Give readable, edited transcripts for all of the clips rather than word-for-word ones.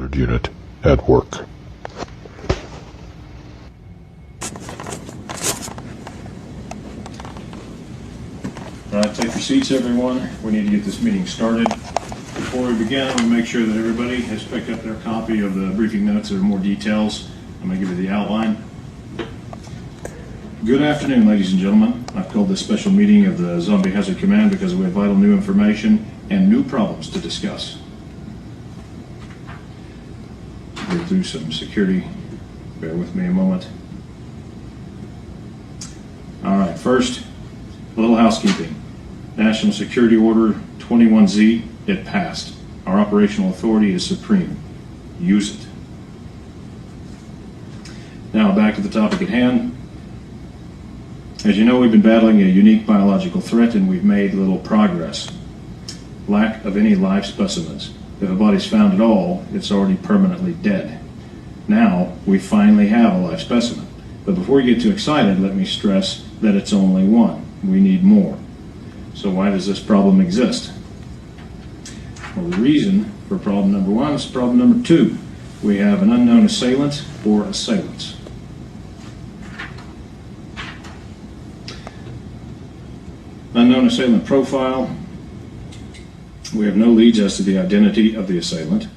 Hazard Unit at work. All right, take your seats, everyone. We need to get this meeting started. Before we begin, I'm going to make sure that everybody has picked up their copy of the briefing notes. There are more details. I'm going to give you the outline. Good afternoon, ladies and gentlemen. I've called this special meeting of the Zombie Hazard Command because we have vital new information and new problems to discuss. Go through some security. Bear with me a moment. All right, first, a little housekeeping. National Security Order 21Z, it passed. Our operational authority is supreme. Use it. Now back to the topic at hand. As you know, we've been battling a unique biological threat and we've made little progress. Lack of any live specimens. If a body's found at all, it's already permanently dead. Now, we finally have a live specimen. But before you get too excited, let me stress that it's only one. We need more. So why does this problem exist? Well, the reason for problem number one is problem number two. We have an unknown assailant or assailants. Unknown assailant profile. We have no leads as to the identity of the assailant.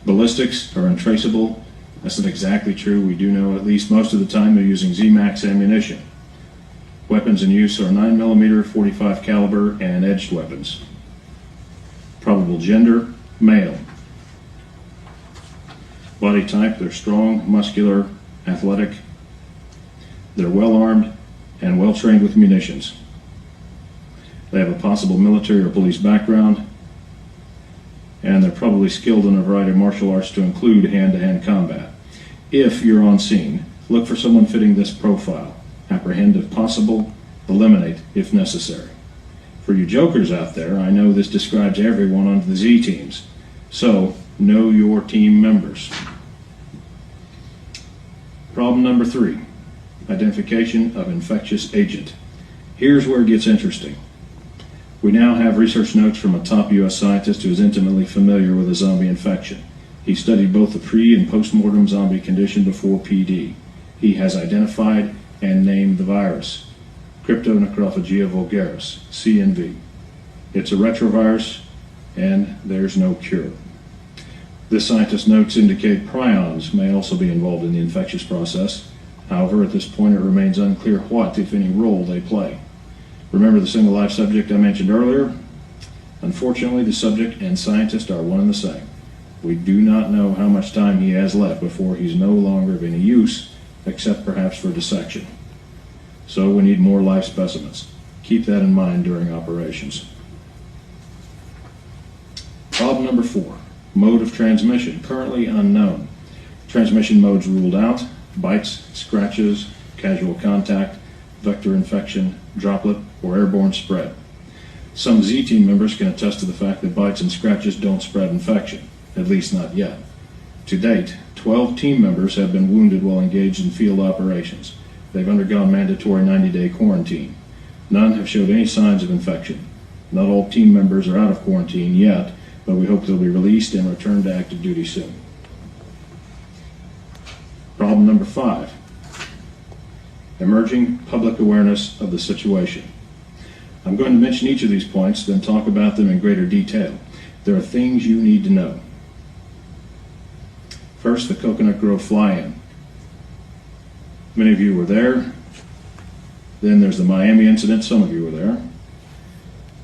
Ballistics are untraceable. That's not exactly true. We do know at least most of the time they're using Z-Max ammunition. Weapons in use are 9mm, .45 caliber, and edged weapons. Probable gender, male. Body type, they're strong, muscular, athletic. They're well armed and well trained with munitions. They have a possible military or police background, and they're probably skilled in a variety of martial arts to include hand-to-hand combat. If you're on scene, look for someone fitting this profile. Apprehend if possible, eliminate if necessary. For you jokers out there, I know this describes everyone on the Z teams, so know your team members. Problem number three, identification of infectious agent. Here's where it gets interesting. We now have research notes from a top U.S. scientist who is intimately familiar with a zombie infection. He studied both the pre- and post-mortem zombie condition before PD. He has identified and named the virus, Cryptonecrophagia vulgaris, CNV. It's a retrovirus, and there's no cure. This scientist's notes indicate prions may also be involved in the infectious process. However, at this point it remains unclear what, if any, role they play. Remember the single live subject I mentioned earlier? Unfortunately, the subject and scientist are one and the same. We do not know how much time he has left before he's no longer of any use, except perhaps for dissection. So we need more live specimens. Keep that in mind during operations. Problem number four, mode of transmission, currently unknown. Transmission modes ruled out: bites, scratches, casual contact, vector infection, droplet, or airborne spread. Some Z team members can attest to the fact that bites and scratches don't spread infection, at least not yet. To date, 12 team members have been wounded while engaged in field operations. They've undergone mandatory 90-day quarantine. None have showed any signs of infection. Not all team members are out of quarantine yet, but we hope they'll be released and return to active duty soon. Problem number five, emerging public awareness of the situation. I'm going to mention each of these points, then talk about them in greater detail. There are things you need to know. First, the Coconut Grove fly-in. Many of you were there. Then there's the Miami incident. Some of you were there.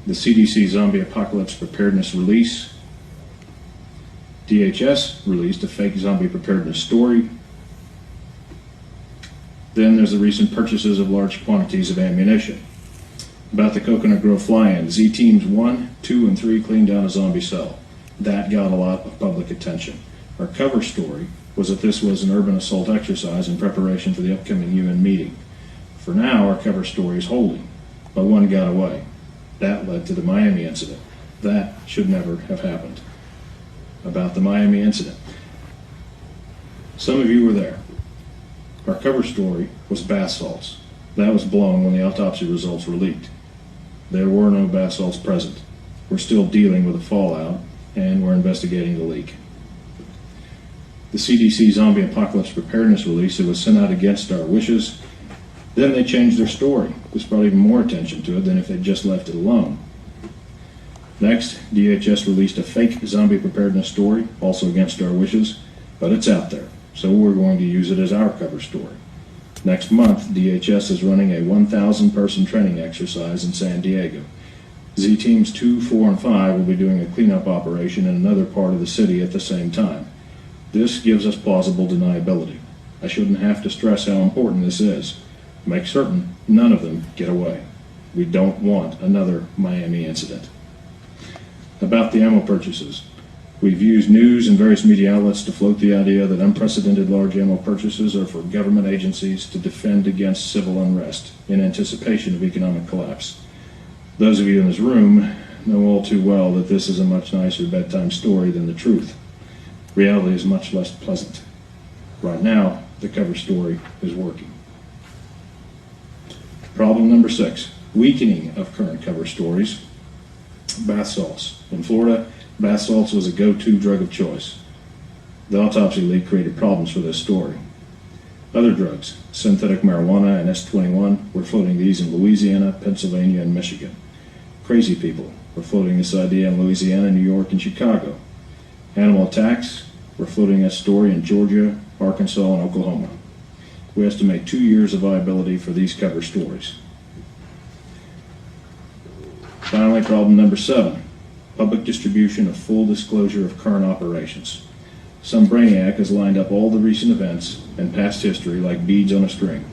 The CDC Zombie Apocalypse Preparedness Release. DHS released a fake zombie preparedness story. Then there's the recent purchases of large quantities of ammunition. About the Coconut Grove fly-in, Z Teams 1, 2, and 3 cleaned down a zombie cell. That got a lot of public attention. Our cover story was that this was an urban assault exercise in preparation for the upcoming UN meeting. For now, our cover story is holding, but one got away. That led to the Miami incident. That should never have happened. About the Miami incident. Some of you were there. Our cover story was bath salts. That was blown when the autopsy results were leaked. There were no bath salts present. We're still dealing with the fallout, and we're investigating the leak. the CDC Zombie Apocalypse Preparedness release that was sent out against our wishes. Then they changed their story. This brought even more attention to it than if they'd just left it alone. Next, DHS released a fake zombie preparedness story, also against our wishes, but it's out there, so we're going to use it as our cover story. Next month, DHS is running a 1,000-person training exercise in San Diego. Z Teams 2, 4, and 5 will be doing a cleanup operation in another part of the city at the same time. This gives us plausible deniability. I shouldn't have to stress how important this is. Make certain none of them get away. We don't want another Miami incident. About the ammo purchases. We've used news and various media outlets to float the idea that unprecedented large ammo purchases are for government agencies to defend against civil unrest in anticipation of economic collapse. Those of you in this room know all too well that this is a much nicer bedtime story than the truth. Reality is much less pleasant. Right now, the cover story is working. Problem number 6, weakening of current cover stories. Bath salts. In Florida, bath salts was a go-to drug of choice. The autopsy leak created problems for this story. Other drugs, synthetic marijuana and S21, were floating these in Louisiana, Pennsylvania, and Michigan. Crazy people were floating this idea in Louisiana, New York, and Chicago. Animal attacks were floating this story in Georgia, Arkansas, and Oklahoma. We estimate 2 years of viability for these cover stories. Finally, problem number 7, public distribution of full disclosure of current operations. Some brainiac has lined up all the recent events and past history like beads on a string.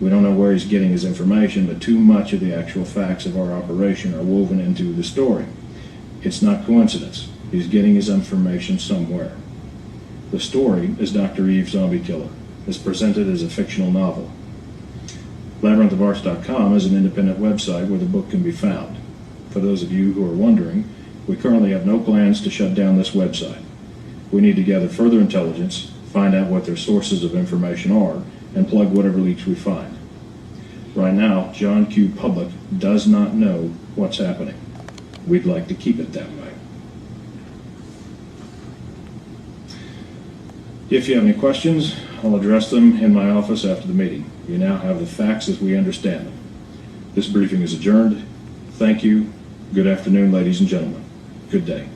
We don't know where he's getting his information, but too much of the actual facts of our operation are woven into the story. It's not coincidence. He's getting his information somewhere. The story is Dr. Eve Zombie Killer. It's presented as a fictional novel. LabyrinthOfArts.com is an independent website where the book can be found. For those of you who are wondering, we currently have no plans to shut down this website. We need to gather further intelligence, find out what their sources of information are, and plug whatever leaks we find. Right now, John Q. Public does not know what's happening. We'd like to keep it that way. If you have any questions, I'll address them in my office after the meeting. You now have the facts as we understand them. This briefing is adjourned. Thank you. Good afternoon, ladies and gentlemen. Good day.